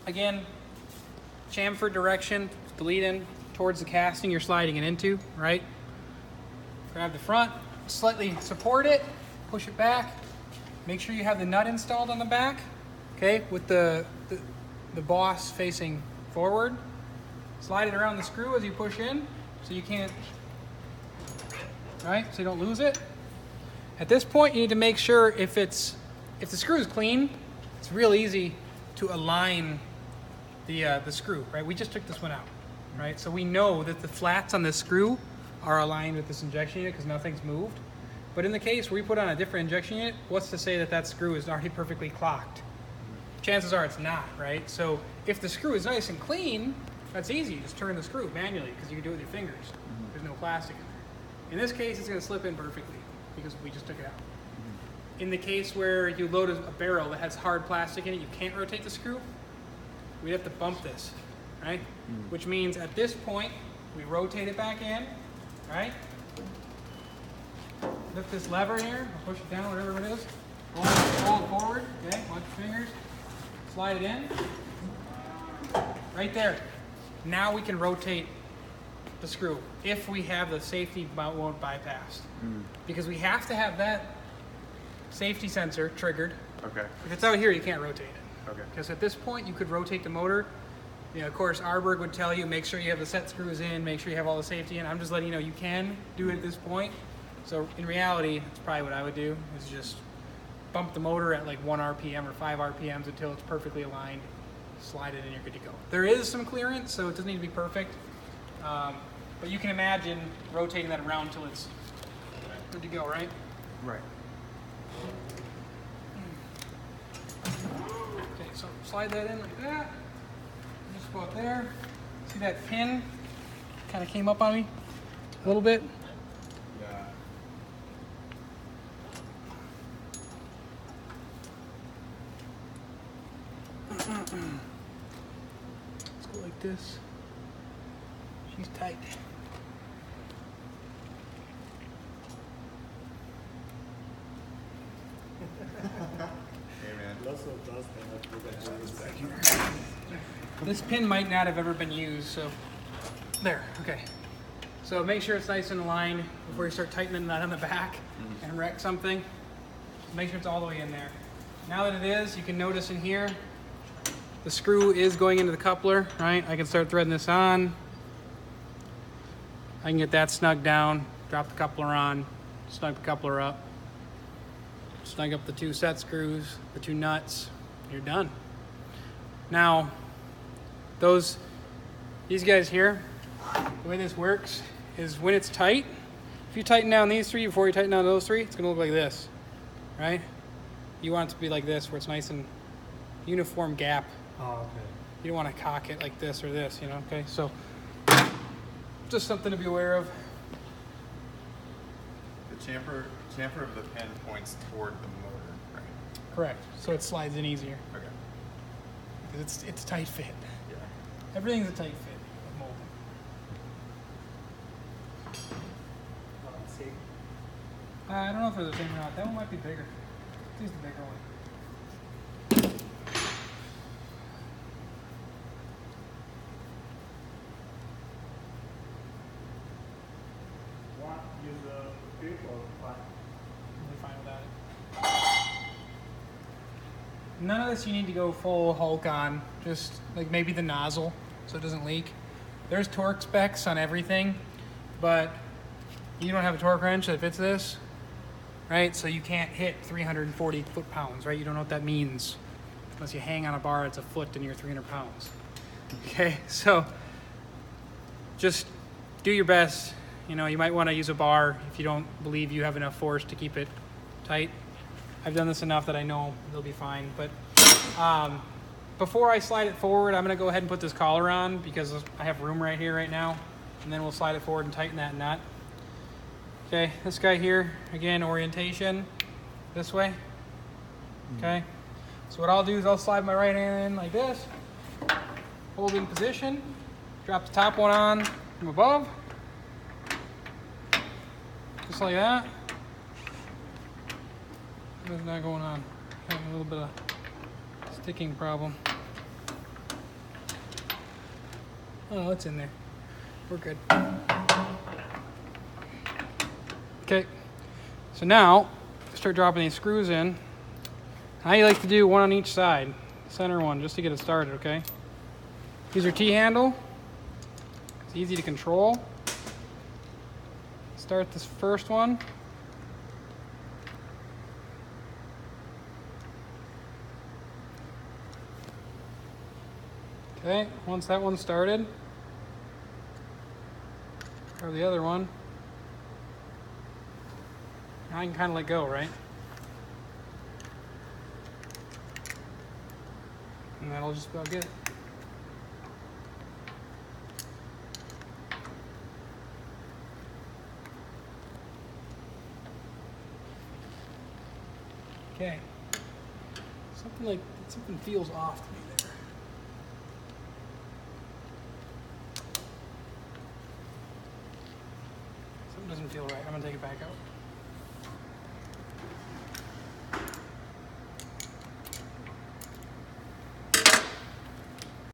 again, chamfer direction, the lead in towards the casting you're sliding it into, right? Grab the front, slightly support it, push it back. Make sure you have the nut installed on the back, okay, with the boss facing forward. Slide it around the screw as you push in so you can't, right, so you don't lose it. At this point, you need to make sure if the screw is clean, it's real easy to align the screw, right? We just took this one out, right? So we know that the flats on this screw are aligned with this injection unit because nothing's moved. But in the case where we put on a different injection unit, what's to say that that screw is already perfectly clocked? Chances are it's not, right? So if the screw is nice and clean, that's easy. You just turn the screw manually because you can do it with your fingers. There's no plastic in there. In this case, it's going to slip in perfectly because we just took it out. In the case where you load a barrel that has hard plastic in it, you can't rotate the screw, we'd have to bump this, right? Which means at this point, we rotate it back in, right? Lift this lever here, or push it down, whatever it is. Roll it forward, okay? Watch your fingers. Slide it in. Right there. Now we can rotate the screw if we have the safety mount bypassed. Because we have to have that safety sensor triggered. Okay. If it's out here, you can't rotate it. Okay. Because at this point, you could rotate the motor. You know, of course, Arberg would tell you, make sure you have the set screws in, make sure you have all the safety in. I'm just letting you know you can do it at this point. So in reality, that's probably what I would do, is just bump the motor at like 1 RPM or 5 RPMs until it's perfectly aligned. Slide it in, you're good to go. There is some clearance, so it doesn't need to be perfect. But you can imagine rotating that around until it's good to go, right? Right. Okay, so slide that in like that. Just go up there. See that pin kind of came up on me a little bit? Yeah. Let's go like this. She's tight. Hey man. This pin might not have ever been used, so there, okay. So make sure it's nice and aligned before you start tightening that on the back and wreck something. Make sure it's all the way in there. Now that it is, you can notice in here, the screw is going into the coupler, right? I can start threading this on. I can get that snug down, drop the coupler on, snug the coupler up, snug up the 2 set screws, the 2 nuts, you're done. Now, these guys here, the way this works is when it's tight, if you tighten down these 3 before you tighten down those 3, it's gonna look like this, right? You want it to be like this, where it's nice and uniform gap. Oh, okay. You don't want to cock it like this or this, you know, okay? So, just something to be aware of. The chamfer of the pin points toward the motor, right? Correct. So it slides in easier. Okay. Because it's a tight fit. Yeah. Everything's a tight fit with molding. Let's see. I don't know if they're the same or not. That one might be bigger. Use the bigger one. Want to use a tape or flat? We'll be fine without it. None of this you need to go full Hulk on. Just like maybe the nozzle so it doesn't leak. There's torque specs on everything, but you don't have a torque wrench that fits this, right? So you can't hit 340 foot-pounds, right? You don't know what that means unless you hang on a bar that's a foot and you're 300 pounds. Okay, so just do your best. You know, you might want to use a bar if you don't believe you have enough force to keep it tight. I've done this enough that I know they'll be fine. But before I slide it forward, I'm going to go ahead and put this collar on because I have room right here right now. And then we'll slide it forward and tighten that nut. Okay, this guy here, again, orientation this way. Okay, so what I'll do is I'll slide my right hand in like this, hold in position, drop the top one on from above, just like that. What's not going on? Having a little bit of sticking problem. Oh, it's in there. We're good. Okay. So now, start dropping these screws in. I like to do one on each side. Center one, just to get it started, okay? Use your T-handle. It's easy to control. Start this first one. Okay, once that one's started, grab the other one. Now I can kind of let go, right? And that'll just about get it. Okay. Something feels off to me there. Something doesn't feel right. I'm gonna take it back out.